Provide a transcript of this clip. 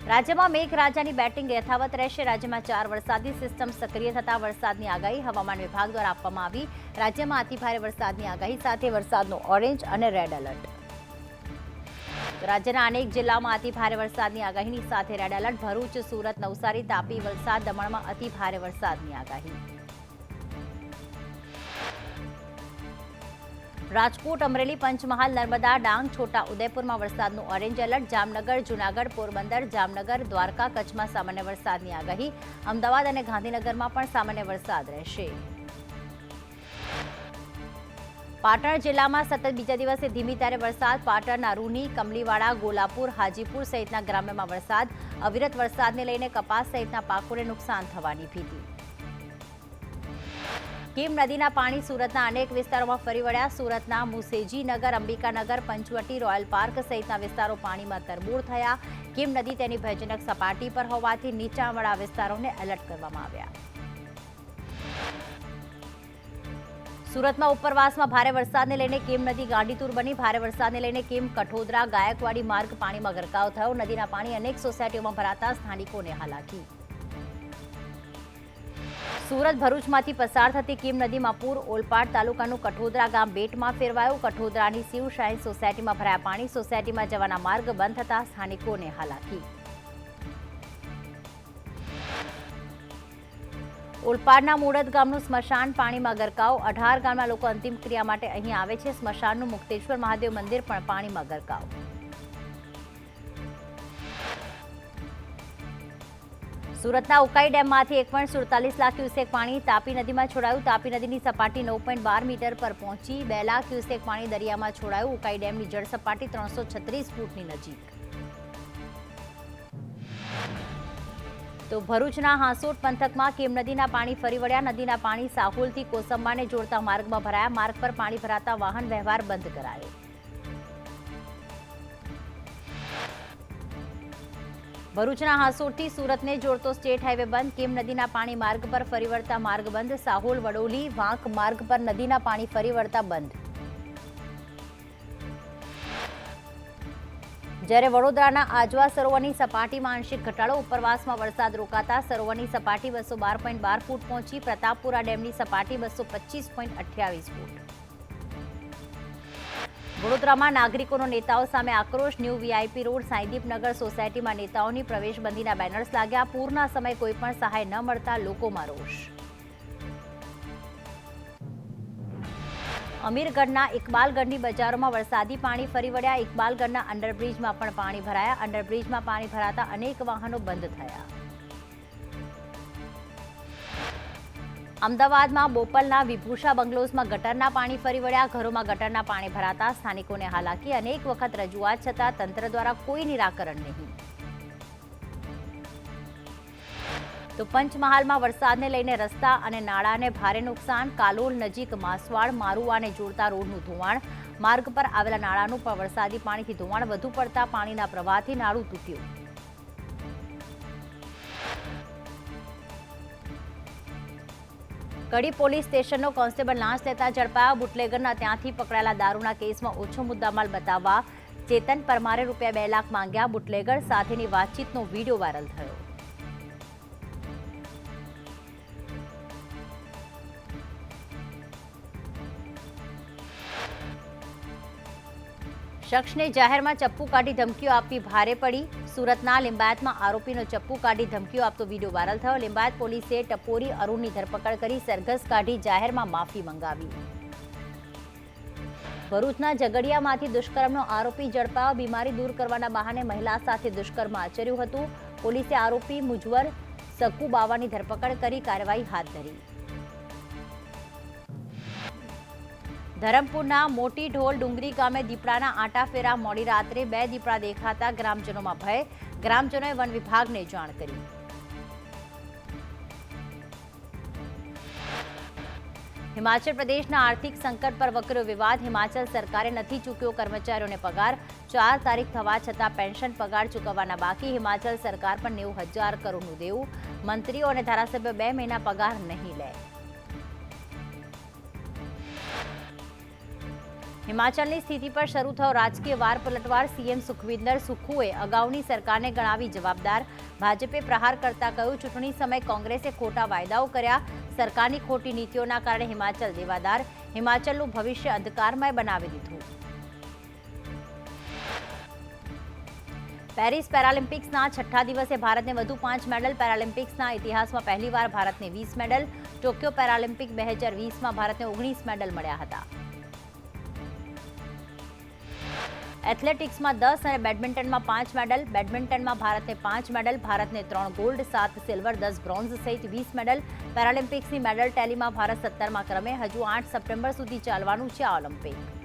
રાજ્યમાં મેઘરાજાની બેટિંગ યથાવત રહેશે। રાજ્યમાં 4 વરસાદી સિસ્ટમ સક્રિય થતા વરસાદની આગાહી હવામાન વિભાગ દ્વારા આપવામાં આવી। રાજ્યમાં અતિભારે વરસાદની આગાહી સાથે વરસાદનો ઓરેન્જ અને રેડ એલર્ટ। રાજ્યના અનેક જિલ્લાઓમાં અતિભારે વરસાદની આગાહીની સાથે રેડ એલર્ટ। ભરૂચ, સુરત, નવસારી, તાપી, વલસાડ, દમણમાં અતિભારે વરસાદની આગાહી। રાજકોટ, અમરેલી, પંચમહાલ, નર્મદા, ડાંગ, છોટા ઉદેપુરમાં વરસાદનું ઓરેન્જ એલર્ટ। જામનગર, જૂનાગઢ, પોરબંદર, જામનગર, દ્વારકા, કચ્છમાં સામાન્ય વરસાદની આગાહી। અમદાવાદ અને ગાંધીનગરમાં પણ સામાન્ય વરસાદ રહેશે। પાટણ જિલ્લામાં સતત બીજા દિવસે ધીમી ધારે વરસાદ। પાટણના રૂની, કમલીવાડા, ગોલાપુર, હાજીપુર સહિતના ગ્રામ્યમાં વરસાદ। અવિરત વરસાદને લઈને કપાસ સહિતના પાકોને નુકસાન થવાની ભીતિ। કીમ નદીના પાણી સુરતના અનેક વિસ્તારોમાં ફરી વળ્યા। સુરતના મુસેજીનગર, અંબિકાનગર, પંચવટી, રોયલ પાર્ક સહિતના વિસ્તારો પાણીમાં તરબોળ થયા। કીમ નદી તેની ભયજનક સપાટી પર હોવાથી નીચાણવાળા વિસ્તારોને એલર્ટ કરવામાં આવ્યા। સુરતમાં ઉપરવાસમાં ભારે વરસાદને લઈને કીમ નદી ગાંડીતુર બની। ભારે વરસાદને લઈને કીમ, કઠોદરા, ગાયકવાડી માર્ગ પાણીમાં ગરકાવ થયો। નદીના પાણી અનેક સોસાયટીઓમાં ભરાતા સ્થાનિકોને હાલાકી। સુરત ભરૂચમાંથી પસાર થતી કીમ નદીમાં પૂર। ઓલપાડ તાલુકાનું કઠોદરા ગામ બેટમાં ફેરવાયું। કઠોદરાની શિવશાહી સોસાયટીમાં ભરાયા પાણી। સોસાયટીમાં જવાના માર્ગ બંધ થતા સ્થાનિકોને હાલાકી। ઓલપાડના મૂળદ ગામનું સ્મશાન પાણીમાં ગરકાવ। 18 ગામના લોકો અંતિમ ક્રિયા માટે અહીં આવે છે। સ્મશાનનું મુક્તેશ્વર મહાદેવ મંદિર પણ પાણીમાં ગરકાવ। સુરતના ઉકાઈ ડેમમાંથી 1.47 લાખ ક્યુસેક પાણી તાપી નદીમાં છોડાયું। તાપી નદીની સપાટી 9.12 મીટર પર પહોંચી 2 લાખ ક્યુસેક પાણી દરિયામાં છોડાયું। ઉકાઈ ડેમની જળ સપાટી 336 ફૂટની નજીક। તો ભરૂચના હાંસોટ પંથકમાં કીમ નદીના પાણી ફરી વળ્યા। નદીના પાણી સાહુલથી કોસંબાને જોડતા માર્ગમાં ભરાયા। માર્ગ પર પાણી ભરાતા વાહન વ્યવહાર બંધ કરાયો। ભરૂચના હાંસોટથી સુરતને જોડતો સ્ટેટ હાઈવે બંધ। કીમ નદીના પાણી માર્ગ પર ફરી વળતા માર્ગ બંધ। સાહોલ, વડોલી, વાંક માર્ગ પર નદીના પાણી ફરી વળતા બંધ। જ્યારે વડોદરાના આજવા સરોવરની સપાટીમાં આંશિક ઘટાડો। ઉપરવાસમાં વરસાદ રોકાતા સરોવરની સપાટી 212.12 ફૂટ પહોંચી। પ્રતાપપુરા ડેમની સપાટી 225.28 ફૂટ। વડોદરામાં નાગરિકોનો નેતાઓ સામે આક્રોશ। ન્યૂ વીઆઈપી રોડ, સાંઈદીપનગર સોસાયટીમાં નેતાઓની પ્રવેશબંધીના બેનર્સ લાગ્યા। પૂરના સમયે કોઈપણ સહાય ન મળતા લોકોમાં રોષ। અમીરગઢના ઇકબાલગઢની બજારોમાં વરસાદી પાણી ફરી વળ્યા। ઇકબાલગઢના અંડરબ્રિજમાં પણ પાણી ભરાયા। અંડરબ્રિજમાં પાણી ભરાતા અનેક વાહનો બંધ થયા। અમદાવાદમાં બોપલના વિભૂષા બંગલોઝમાં ગટરના પાણી ફરી વળ્યા। ઘરોમાં ગટરના પાણી ભરાતા સ્થાનિકોને હાલાકી। અનેક વખત રજૂઆત છતાં તંત્ર દ્વારા કોઈ નિરાકરણ નહીં। તો પંચમહાલમાં વરસાદને લઈને રસ્તા અને નાળાને ભારે નુકસાન। કાલોલ નજીક માસવાડ, મારુવાને જોડતા રોડનું ધોવાણ। માર્ગ પર આવેલા નાળાનું પણ વરસાદી પાણીથી ધોવાણ વધુ પડતા પાણીના પ્રવાહથી નાળું તૂટ્યું। કડી પોલીસ સ્ટેશનનો કોન્સ્ટેબલ લાંચ લેતા ઝડપાયા। બુટલેગરના ત્યાંથી પકડાયેલા દારૂના કેસમાં ઓછો મુદ્દામાલ બતાવવા ચેતન પરમારે રૂપિયા 2 લાખ માંગ્યા। બુટલેગર સાથેની વાતચીતનો વિડીયો વાયરલ થયો। શખ્સને જાહેરમાં ચપ્પુ કાઢી ધમકીઓ આપવી ભારે પડી। સુરતના લિંબાયતમાં આરોપીનો ચપ્પુ કાઢી ધમકીઓ આપતો વિડીયો વાયરલ થયો। લિંબાયત પોલીસે ટપોરી અરુણની ધરપકડ કરી સરઘસ કાઢી જાહેરમાં માફી મંગાવી। ભરૂચના ઝઘડિયામાંથી દુષ્કર્મનો આરોપી ઝડપાયો। બીમારી દૂર કરવાના બહાને મહિલા સાથે દુષ્કર્મ આચર્યું હતું। પોલીસે આરોપી મુજવર સક્કુ બાવાની ધરપકડ કરી કાર્યવાહી હાથ ધરી। ધરમપુરના મોટી ઢોલ ડુંગરી ગામે દીપડાના આંટાફેરા। મોડી રાત્રે 2 દીપડા દેખાતા ગ્રામજનોમાં ભય। ગ્રામજનોએ વન વિભાગને જાણ કરી। હિમાચલ પ્રદેશના આર્થિક સંકટ પર વકર્યો વિવાદ। હિમાચલ સરકારે નથી ચૂક્યો કર્મચારીઓને પગાર। 4 તારીખ થવા છતાં પેન્શન પગાર ચૂકવવાના બાકી। હિમાચલ સરકાર પર 90,000 કરોડનું દેવું। મંત્રીઓ અને ધારાસભ્યો 2 મહિના પગાર નહીં લે। હિમાચલની સ્થિતિ પર શરૂ થયો રાજકીય વાર પલટવાર સીએમ સુખવિન્દર સુખુએ અગાઉની સરકારને ગણાવી જવાબદાર ભાજપે પ્રહાર કરતા કહ્યું ચૂંટણી સમયે કોંગ્રેસે ખોટા વાયદાઓ કર્યા સરકારની ખોટી નીતિઓના કારણે હિમાચલ દેવાદાર હિમાચલનું ભવિષ્ય અંધકારમય બનાવી દીધું પેરિસ પેરાલિમ્પિક્સના છઠ્ઠા દિવસે ભારતને વધુ 5 મેડલ પેરાલિમ્પિક્સના ઇતિહાસમાં પહેલીવાર ભારતને 20 મેડલ ટોક્યો પેરાલિમ્પિક 2020માં ભારતને 19 મેડલ મળ્યા હતા એથ્લેટિક્સમાં 10 અને બેડમિન્ટનમાં 5 મેડલ બેડમિન્ટનમાં ભારતને 5 મેડલ ભારતને 3 ગોલ્ડ 7 સિલ્વર 10 બ્રોન્ઝ સહિત 20 મેડલ પેરાલિમ્પિક્સની મેડલ ટેલીમાં ભારત 17મા ક્રમે હજુ 8 સપ્ટેમ્બર સુધી ચાલવાનું છે આ ઓલિમ્પિક